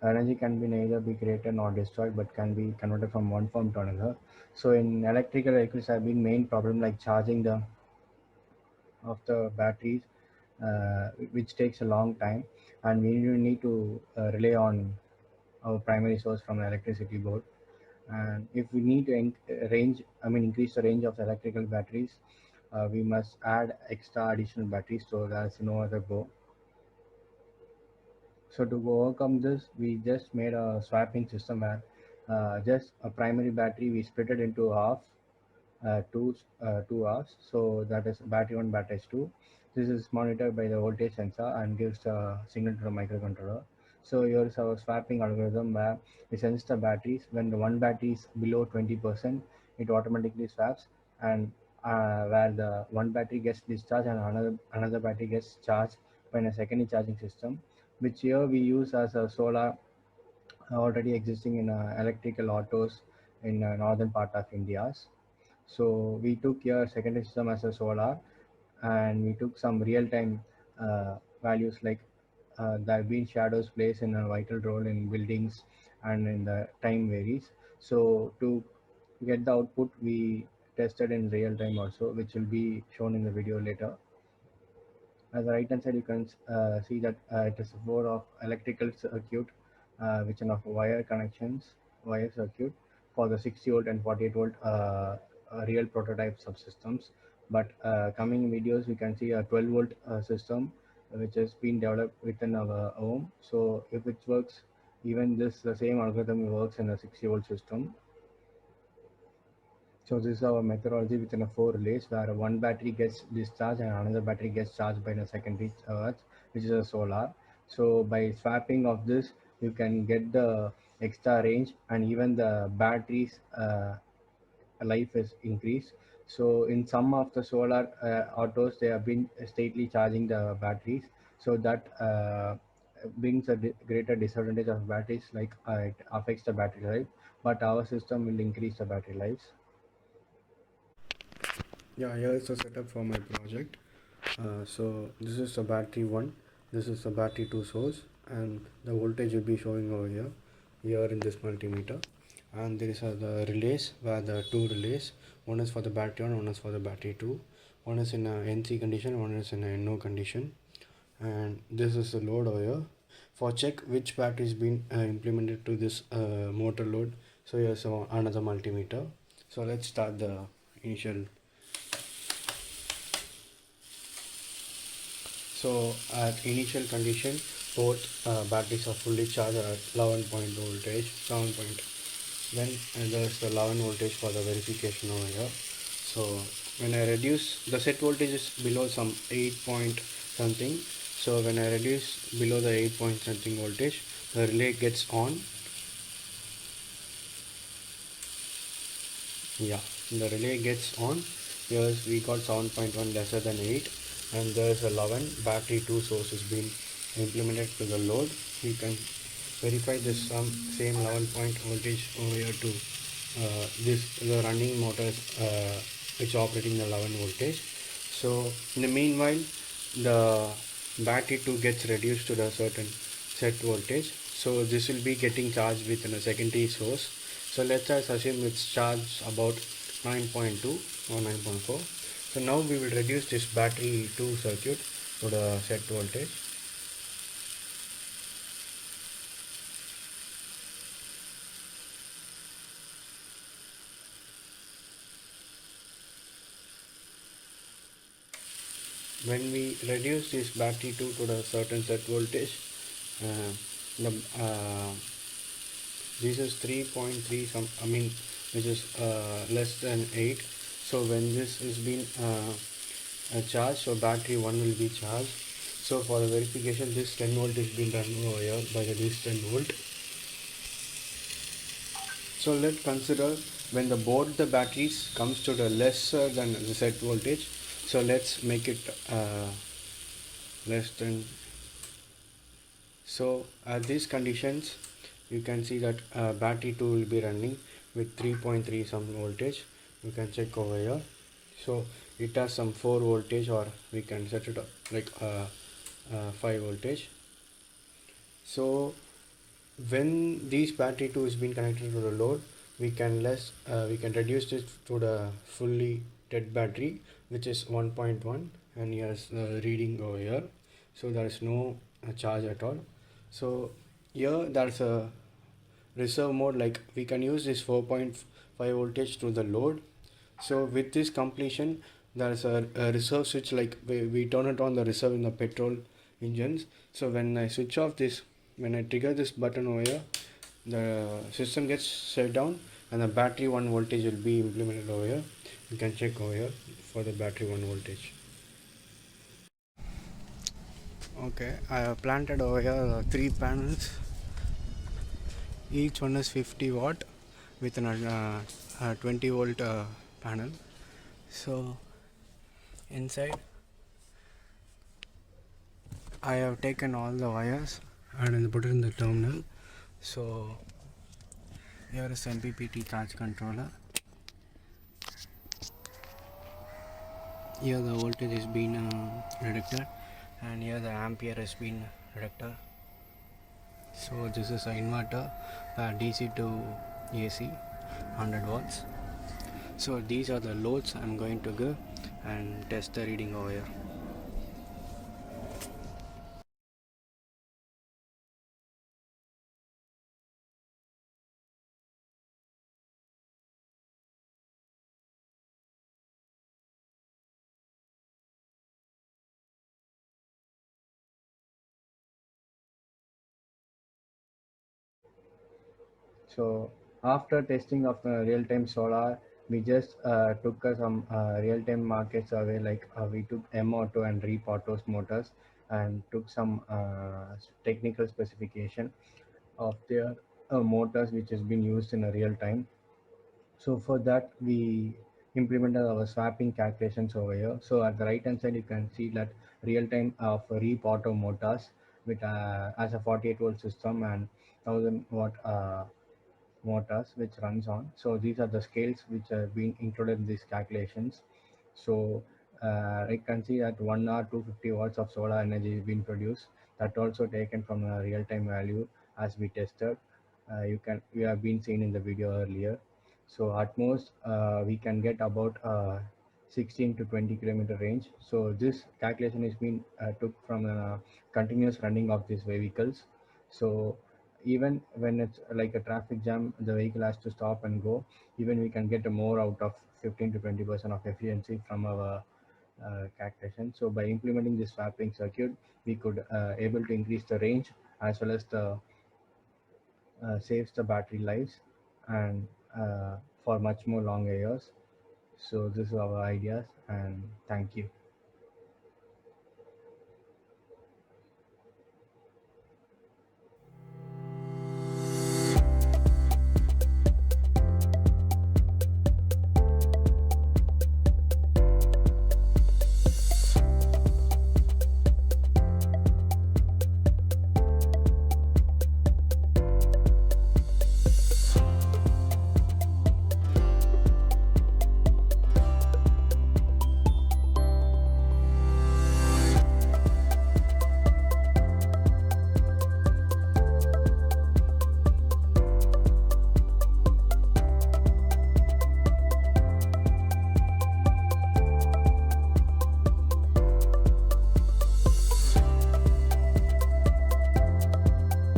Energy can be neither be created nor destroyed, but can be converted from one form to another. So in electrical vehicles, have been main problem like charging the of the batteries, which takes a long time, and we need to rely on our primary source from the electricity board. And if we need to increase the range of the electrical batteries, we must add extra additional batteries, so there's no other go. So to overcome this, we just made a swapping system where just a primary battery we split it into half, two hours. So that is battery one, battery two. This is monitored by the voltage sensor and gives a signal to the microcontroller. So here is our swapping algorithm where we sense the batteries. When the one battery is below 20%, it automatically swaps, and where the one battery gets discharged and another battery gets charged by a secondary charging system, which here we use as a solar already existing in electrical autos in northern part of India. So we took your secondary system as a solar, and we took some real-time values like that being shadows plays in a vital role in buildings and in the time varies. So to get the output, we tested in real time also, which will be shown in the video later. At the right hand side, you can see that it is a board of electrical circuit, which are of wire circuit for the 60 volt and 48 volt real prototype subsystems. But coming videos, we can see a 12 volt system which has been developed within our home. So if it works, even this the same algorithm works in a 60 volt system. So this is our methodology within a four relays where one battery gets discharged and another battery gets charged by the secondary charge, which is a solar. So by swapping of this, you can get the extra range, and even the batteries life is increased. So in some of the solar autos, they have been stately charging the batteries, so that brings a greater disadvantage of batteries, like it affects the battery life. But our system will increase the battery lives. Yeah, here is the setup for my project. So this is the battery 1, this is the battery 2 source, and the voltage will be showing over here in this multimeter. And there is the relays, where the two relays, one is for the battery 1, one is for the battery 2. One is in a NC condition, one is in a NO condition. And this is the load over here. For check which battery is being implemented to this motor load, so here's another multimeter. So let's start the initial. So at initial condition, both batteries are fully charged at 11 point voltage, 7 point. Then there's the 11 voltage for the verification over here. So when I reduce, the set voltage is below some 8 point something. So when I reduce below the 8 point something voltage, the relay gets on. Yeah, the relay gets on. Here we got 7.1 lesser than 8, and there's 11 battery 2 source is being implemented to the load. You can verify this same 11 point voltage over here to this the running motors which operating the 11 voltage. So in the meanwhile, the battery 2 gets reduced to the certain set voltage. So this will be getting charged within a secondary source. So let's just assume it's charged about 9.2 or 9.4. So now we will reduce this battery 2 circuit to the set voltage. When we reduce this battery 2 to the certain set voltage, uh, the this is 3.3 some, which is less than 8. So when this is being charged, so battery 1 will be charged. So for the verification, this 10 volt is being run over here by this 10 volt. So let's consider when the both the batteries comes to the lesser than the set voltage. So let's make it less than. So at these conditions, you can see that battery 2 will be running with 3.3 some voltage. You can check over here. So it has some 4 voltage, or we can set it up like 5 voltage. So when these battery two is being connected to the load, we can reduce it to the fully dead battery, which is 1.1, and here's the reading over here. So there is no charge at all. So here there's a reserve mode, like we can use this 4.5 voltage to the load. So with this completion, there's a reserve switch, like we turn it on the reserve in the petrol engines. So when I switch off this, when I trigger this button over here, the system gets shut down and the battery 1 voltage will be implemented over here. You can check over here for the battery 1 voltage. Okay, I have planted over here 3 panels. Each one is 50 watt with an 20 volt panel. So inside I have taken all the wires and put it in the terminal. So here is MPPT charge controller. Here the voltage is been detected, and here the ampere has been detected. So this is an inverter, DC to AC, 100 watts. So these are the loads I'm going to give and test the reading over here. So after testing of the real-time solar, we just took some real-time market survey, like we took M-Auto and Reap Autos motors and took some technical specification of their motors which has been used in a real time. So for that, we implemented our swapping calculations over here. So at the right hand side, you can see that real time of Reap Auto motors with as a 48 volt system and 1000 watt motors which runs on. So these are the scales which are being included in these calculations. So I can see that 1 hour 250 watts of solar energy is being produced. That also taken from a real-time value as we tested. You have been seen in the video earlier. So at most we can get about 16 to 20 kilometer range. So this calculation is being took from a continuous running of these vehicles. So even when it's like a traffic jam, the vehicle has to stop and go. Even we can get a more out of 15 to 20% of efficiency from our calculation. So by implementing this swapping circuit, we could able to increase the range as well as the saves the battery lives and for much more longer years. So this is our ideas, and thank you.